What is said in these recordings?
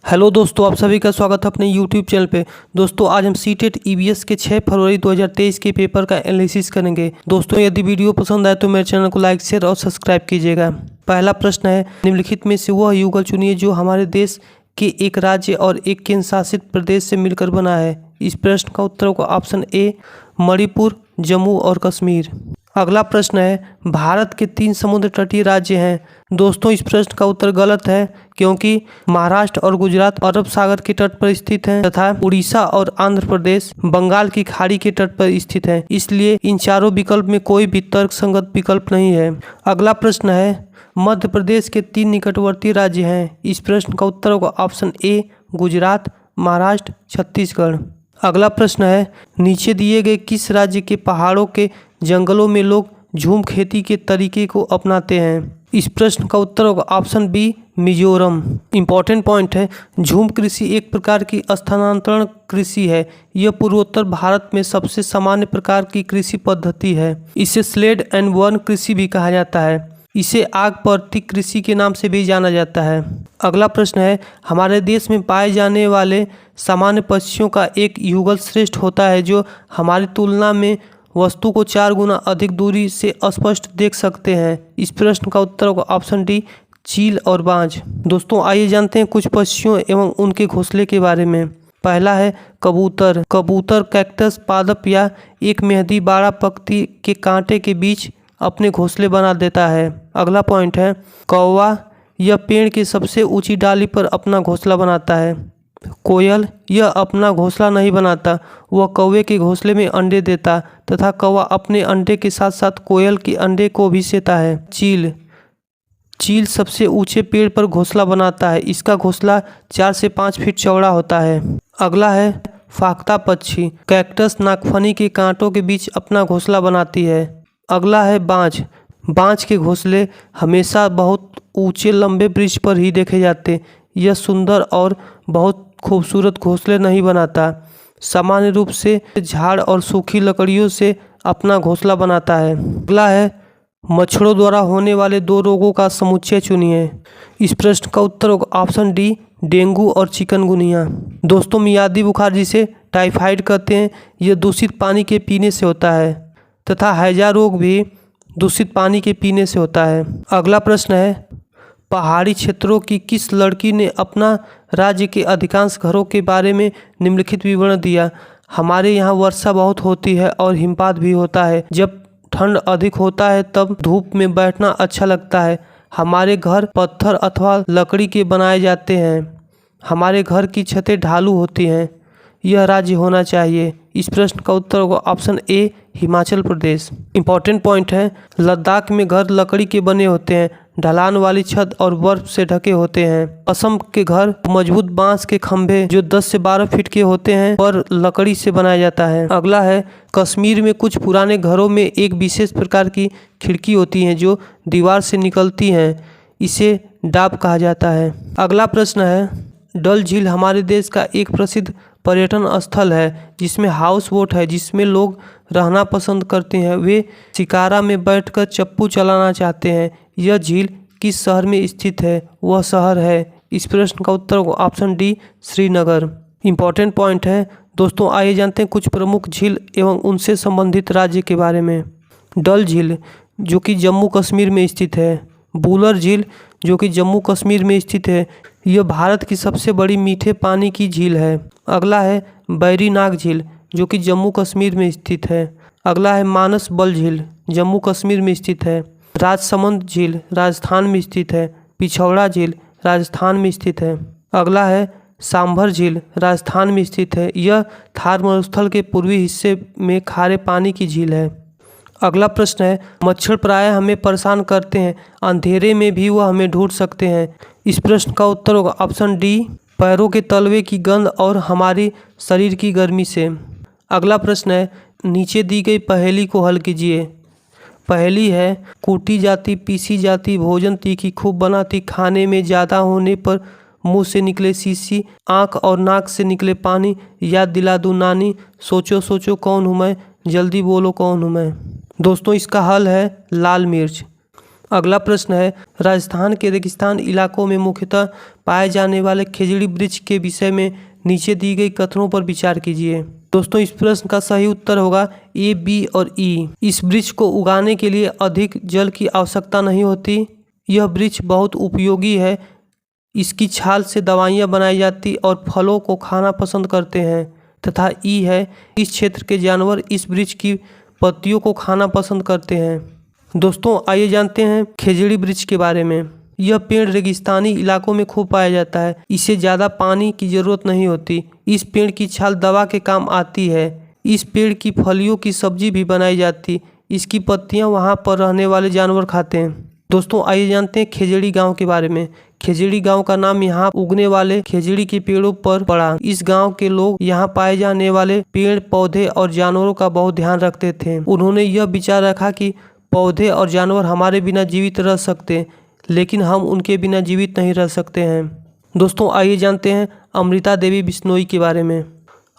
Hello दोस्तों, आप सभी का स्वागत है अपने यूट्यूब चैनल पे। दोस्तों आज हम सीटेट ईवीएस के 6 फरवरी 2023 के पेपर का एनालिसिस करेंगे। दोस्तों यदि वीडियो पसंद आए तो मेरे चैनल को लाइक शेयर और सब्सक्राइब कीजिएगा। पहला प्रश्न है, निम्नलिखित में से वह युगल चुनिए जो हमारे देश के एक राज्य और एक केंद्र शासित प्रदेश से मिलकर बना है। इस प्रश्न का उत्तर होगा ऑप्शन ए मणिपुर, जम्मू और कश्मीर। अगला प्रश्न है, भारत के 3 समुद्र तटीय राज्य हैं। दोस्तों इस प्रश्न का उत्तर गलत है, क्योंकि महाराष्ट्र और गुजरात अरब सागर के तट पर स्थित हैं तथा उड़ीसा और आंध्र प्रदेश बंगाल की खाड़ी के तट पर स्थित है। इसलिए इन चारों विकल्प में कोई भी तर्कसंगत विकल्प नहीं है। अगला प्रश्न है, मध्य प्रदेश के 3 निकटवर्ती राज्य हैं। इस प्रश्न का उत्तर होगा ऑप्शन ए गुजरात, महाराष्ट्र, छत्तीसगढ़। अगला प्रश्न है, नीचे दिए गए किस राज्य के पहाड़ों के जंगलों में लोग झूम खेती के तरीके को अपनाते हैं। इस प्रश्न का उत्तर होगा option B Mizoram. Important point है, झूम कृषि एक प्रकार की स्थानांतरण कृषि है। यह पूर्वोत्तर भारत में सबसे सामान्य प्रकार की कृषि पद्धति है। इसे स्लेड एंड बर्न कृषि भी कहा जाता है। इसे आग परती कृषि के नाम से भी जाना जाता है। अगला प्रश्न है, हमारे देश में पाए जाने वाले सामान्य पक्षियों का एक युगल श्रेष्ठ होता है जो हमारी तुलना में वस्तु को 4 गुना अधिक दूरी से स्पष्ट देख सकते हैं। इस प्रश्न का उत्तर होगा ऑप्शन डी चील और बाज। दोस्तों आइए जानते हैं कुछ पक्षियों एवं उनके घोंसले के बारे में। पहला है कबूतर। कबूतर कैक्टस पादप या एक मेहंदी बाड़ा पत्ती के कांटे के बीच अपने घोंसले बना देता है। अगला पॉइंट है कौवा। यह पेड़ की सबसे ऊंची डाली पर अपना घोंसला बनाता है। कोयल। यह अपना घोंसला नहीं बनाता, वह कौवे के घोंसले में अंडे देता तथा कौवा अपने अंडे के साथ साथ कोयल के अंडे को भी सेता है। चील। चील सबसे ऊंचे पेड़ पर घोंसला बनाता है। इसका घोंसला 4 से 5 फीट चौड़ा होता है। अगला है फाख्ता पक्षी। कैक्टस नागफनी के कांटों के बीच अपना घोंसला बनाती है। अगला है बाज। बाज के घोंसले हमेशा बहुत ऊंचे लंबे वृक्ष पर ही देखे जाते। यह सुंदर और बहुत खूबसूरत घोंसले नहीं बनाता, सामान्य रूप से झाड़ और सूखी लकड़ियों से अपना घोंसला बनाता है। अगला है मच्छरों द्वारा होने वाले 2 रोगों का समुच्चय चुनिए। इस प्रश्न का उत्तर होगा ऑप्शन डी डेंगू और चिकनगुनिया। दोस्तों मियादी बुखार जिसे टाइफाइड कहते हैं, यह दूषित पानी के पीने से होता है तथा हैजा रोग भी दूषित पानी के पीने से होता है। अगला प्रश्न है, पहाड़ी क्षेत्रों की किस लड़की ने अपना राज्य के अधिकांश घरों के बारे में निम्नलिखित विवरण दिया। हमारे यहाँ वर्षा बहुत होती है और हिमपात भी होता है। जब ठंड अधिक होता है तब धूप में बैठना अच्छा लगता है। हमारे घर पत्थर अथवा लकड़ी के बनाए जाते हैं। हमारे घर की छतें ढालू होती हैं। यह राज्य होना चाहिए। इस प्रश्न का उत्तर होगा option A Himachal Pradesh. Important point है, लद्दाख में घर लकड़ी के बने होते हैं, ढलान वाली छत और बर्फ से ढके होते हैं। असम के घर मजबूत बांस के खंभे जो 10 से 12 फीट के होते हैं और लकड़ी से बनाया जाता है। अगला है कश्मीर में कुछ पुराने घरों में एक विशेष प्रकार की खिड़की होती है जो दीवार से निकलती हैं, इसे डाब कहा जाता है। अगला प्रश्न है, डल झील हमारे देश का एक प्रसिद्ध पर्यटन स्थल है जिसमें हाउस बोट है जिसमें लोग रहना पसंद करते हैं। वे शिकारा में बैठकर चप्पू चलाना चाहते हैं। यह झील किस शहर में स्थित है? वह शहर है। इस प्रश्न का उत्तर होगा option D Srinagar. Important point है। दोस्तों आइए जानते हैं कुछ प्रमुख झील एवं उनसे संबंधित राज्य के बारे में। डल झील जो कि जम्मू कश्मीर में स्थित है। वुलर झील जो कि जम्मू कश्मीर में स्थित है। यह भारत की सबसे बड़ी मीठे पानी की झील है। अगला है बैरीनाग झील जो कि जम्मू कश्मीर में स्थित है। अगला है मानस बल झील जम्मू कश्मीर में स्थित है। राजसमंद झील राजस्थान में स्थित है। पिछौड़ा झील राजस्थान में स्थित है। अगला है सांभर झील राजस्थान में स्थित है। यह थार मरुस्थल के पूर्वी हिस्से में खारे पानी की झील है। अगला प्रश्न है, मच्छर प्रायः हमें परेशान करते हैं, अंधेरे में भी वह हमें ढूंढ सकते हैं। इस प्रश्न का उत्तर होगा ऑप्शन डी पैरों के तलवे की गंध और हमारे शरीर की गर्मी से। अगला प्रश्न है, नीचे दी गई पहेली को हल कीजिए। पहेली है, कूटी जाती पीसी जाती भोजन तीखी खूब बनाती, खाने में ज़्यादा होने पर मुंह से निकले शीशी, आँख और नाक से निकले पानी, याद दिला दूं नानी, सोचो सोचो कौन हूँ मैं, जल्दी बोलो कौन हूँ मैं। दोस्तों इसका हल है लाल मिर्च। अगला प्रश्न है, राजस्थान के रेगिस्तान इलाकों में मुख्यतः पाए जाने वाले खेजड़ी वृक्ष के विषय में नीचे दी गई कथनों पर विचार कीजिए। दोस्तों इस प्रश्न का सही उत्तर होगा ए, बी और ई। इस वृक्ष को उगाने के लिए अधिक जल की आवश्यकता नहीं होती। यह वृक्ष बहुत उपयोगी है। इसकी छाल से दवाइयाँ बनाई जाती और फलों को खाना पसंद करते हैं। तथा ई है, इस क्षेत्र के जानवर इस वृक्ष की पत्तियों को खाना पसंद करते हैं। दोस्तों आइए जानते हैं खेजड़ी वृक्ष के बारे में। यह पेड़ रेगिस्तानी इलाकों में खूब पाया जाता है। इसे ज़्यादा पानी की ज़रूरत नहीं होती। इस पेड़ की छाल दवा के काम आती है। इस पेड़ की फलियों की सब्जी भी बनाई जाती। इसकी पत्तियां वहां पर रहने वाले जानवर खाते हैं। दोस्तों आइए जानते हैं खेजड़ी गांव के बारे में। खेजड़ी गांव का नाम यहाँ उगने वाले खेजड़ी के पेड़ों पर पड़ा। इस गांव के लोग यहाँ पाए जाने वाले पेड़ पौधे और जानवरों का बहुत ध्यान रखते थे। उन्होंने यह विचार रखा कि पौधे और जानवर हमारे बिना जीवित रह सकते, लेकिन हम उनके बिना जीवित नहीं रह सकते हैं। दोस्तों आइए जानते हैं अमृता देवी बिश्नोई के बारे में।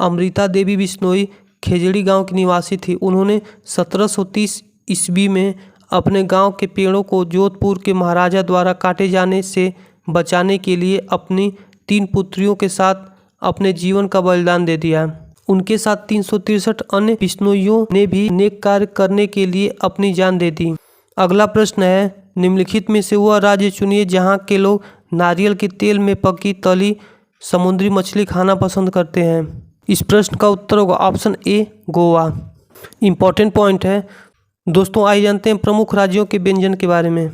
अमृता देवी बिश्नोई खेजड़ी गांव की निवासी थी। उन्होंने 1730 ईस्वी में अपने गांव के पेड़ों को जोधपुर के महाराजा द्वारा काटे जाने से बचाने के लिए अपनी 3 पुत्रियों के साथ अपने जीवन का बलिदान दे दिया। उनके साथ 363 अन्य बिश्नोइयों ने भी नेक कार्य करने के लिए अपनी जान दे दी। अगला प्रश्न है, निम्नलिखित में से वह राज्य चुनिए जहाँ के लोग नारियल के तेल में पकी तली समुद्री मछली खाना पसंद करते हैं। इस प्रश्न का उत्तर होगा option A, Goa. Important point है। दोस्तों आइए जानते हैं प्रमुख राज्यों के व्यंजन के बारे में।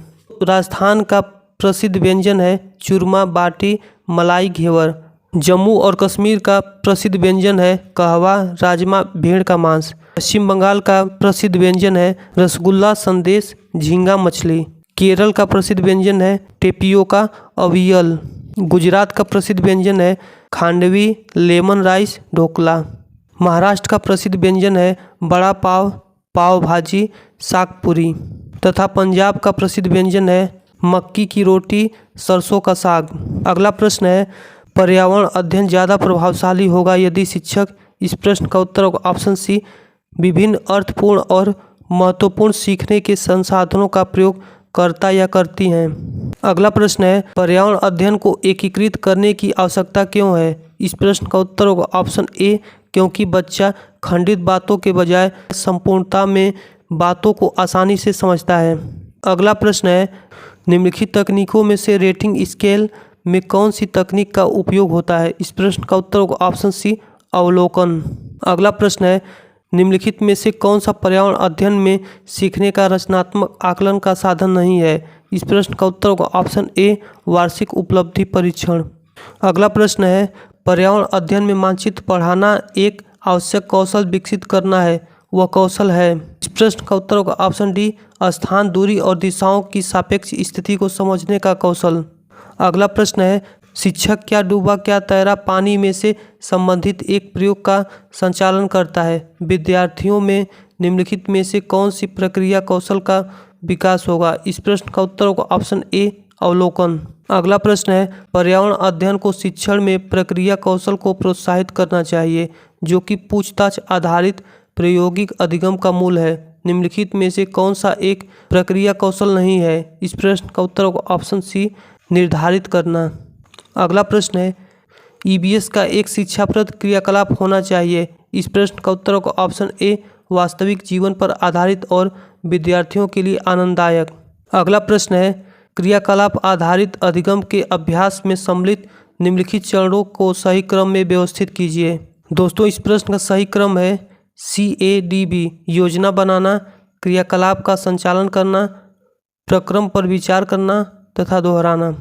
राजस्थान का प्रसिद्ध व्यंजन है चूरमा, बाटी, मलाई, घेवर। जम्मू और कश्मीर का प्रसिद्ध व्यंजन है कहवा, राजमा, भेड़ का मांस। पश्चिम बंगाल का प्रसिद्ध व्यंजन है रसगुल्ला, संदेश, झींगा मछली। केरल का प्रसिद्ध व्यंजन है टेपियोका, अवियल। गुजरात का प्रसिद्ध व्यंजन है खांडवी, लेमन राइस, ढोकला। महाराष्ट्र का प्रसिद्ध व्यंजन है बड़ा पाव, पाव भाजी, साग पूरी। तथा पंजाब का प्रसिद्ध व्यंजन है मक्की की रोटी, सरसों का साग। अगला प्रश्न है, पर्यावरण अध्ययन ज़्यादा प्रभावशाली होगा यदि शिक्षक। इस प्रश्न का उत्तर होगा ऑप्शन सी, विभिन्न अर्थपूर्ण और महत्वपूर्ण सीखने के संसाधनों का प्रयोग करता या करती हैं। अगला प्रश्न है, पर्यावरण अध्ययन को एकीकृत करने की आवश्यकता क्यों है। इस प्रश्न का उत्तर होगा ऑप्शन ए, क्योंकि बच्चा खंडित बातों के बजाय संपूर्णता में बातों को आसानी से समझता है। अगला प्रश्न है, निम्नलिखित तकनीकों में से रेटिंग स्केल में कौन सी तकनीक का उपयोग होता है। इस प्रश्न का उत्तर होगा ऑप्शन सी, अवलोकन। अगला प्रश्न है, निम्नलिखित में से कौन सा पर्यावरण अध्ययन में सीखने का रचनात्मक आकलन का साधन नहीं है। इस प्रश्न का उत्तर होगा ऑप्शन ए, वार्षिक उपलब्धि परीक्षण। अगला प्रश्न है, पर्यावरण अध्ययन में मानचित्र पढ़ाना एक आवश्यक कौशल विकसित करना है, वह कौशल है। इस प्रश्न का उत्तर होगा ऑप्शन डी, स्थान, दूरी और दिशाओं की सापेक्ष स्थिति को समझने का कौशल। अगला प्रश्न है, शिक्षक क्या डूबा क्या तैरा पानी में से संबंधित एक प्रयोग का संचालन करता है। विद्यार्थियों में निम्नलिखित में से कौन सी प्रक्रिया कौशल का विकास होगा। इस प्रश्न का उत्तर होगा ऑप्शन ए, अवलोकन। अगला प्रश्न है, पर्यावरण अध्ययन को शिक्षण में प्रक्रिया कौशल को प्रोत्साहित करना चाहिए, जो कि पूछताछ आधारित प्रायोगिक अधिगम का मूल है। निम्नलिखित में से कौन सा एक प्रक्रिया कौशल नहीं है। इस प्रश्न का उत्तर होगा ऑप्शन सी, निर्धारित करना। अगला प्रश्न है, ईबीएस का एक शिक्षाप्रद क्रियाकलाप होना चाहिए। इस प्रश्न का उत्तर होगा ऑप्शन ए, वास्तविक जीवन पर आधारित और विद्यार्थियों के लिए आनंददायक। अगला प्रश्न है, क्रियाकलाप आधारित अधिगम के अभ्यास में सम्मिलित निम्नलिखित चरणों को सही क्रम में व्यवस्थित कीजिए। दोस्तों इस प्रश्न का सही क्रम है CADB, योजना बनाना, क्रियाकलाप का संचालन करना, प्रक्रम पर विचार करना तथा दोहराना।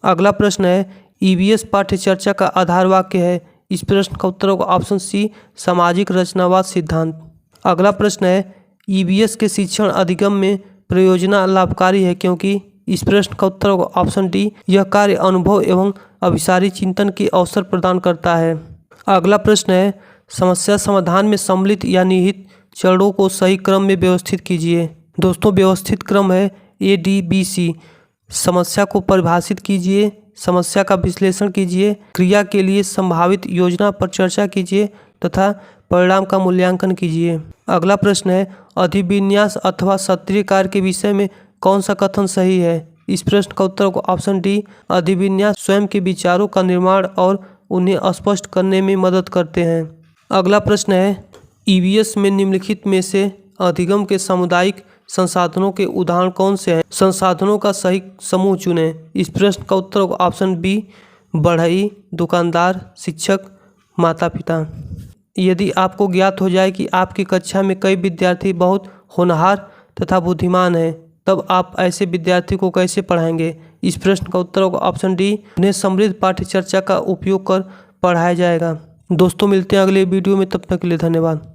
अगला प्रश्न है, ईबीएस पाठ्यचर्चा का आधार वाक्य है। इस प्रश्न का उत्तर होगा ऑप्शन सी, सामाजिक रचनावाद सिद्धांत। अगला प्रश्न है, ईबीएस के शिक्षण अधिगम में प्रयोजना लाभकारी है क्योंकि। इस प्रश्न का उत्तर होगा ऑप्शन डी, यह कार्य अनुभव एवं अभिसारी चिंतन के अवसर प्रदान करता है। अगला प्रश्न है, समस्या समाधान में सम्मिलित या निहित चरणों को सही क्रम में व्यवस्थित कीजिए। दोस्तों व्यवस्थित क्रम है ADBC। समस्या को परिभाषित कीजिए, समस्या का विश्लेषण कीजिए, क्रिया के लिए संभावित योजना पर चर्चा कीजिए तथा परिणाम का मूल्यांकन कीजिए। अगला प्रश्न है, अधिविन्यास अथवा सत्रीय कार्य के विषय में कौन सा कथन सही है? इस प्रश्न का उत्तर ऑप्शन डी, अधिविन्यास स्वयं के विचारों का निर्माण और उन्हें स्पष्ट करने में मदद करते हैं। अगला प्रश्न है, ईवीएस में निम्नलिखित में से अधिगम के सामुदायिक संसाधनों के उदाहरण कौन से हैं? संसाधनों का सही समूह चुनें। इस प्रश्न का उत्तर ऑप्शन बी, बढ़ई, दुकानदार, शिक्षक, माता पिता। यदि आपको ज्ञात हो जाए कि आपकी कक्षा में कई विद्यार्थी बहुत होनहार तथा बुद्धिमान हैं, तब आप ऐसे विद्यार्थी को कैसे पढ़ाएंगे? इस प्रश्न का उत्तर होगा ऑप्शन डी, उन्हें समृद्ध पाठ्य चर्चा का उपयोग कर पढ़ाया जाएगा। दोस्तों मिलते हैं अगले वीडियो में, तब तक के लिए धन्यवाद।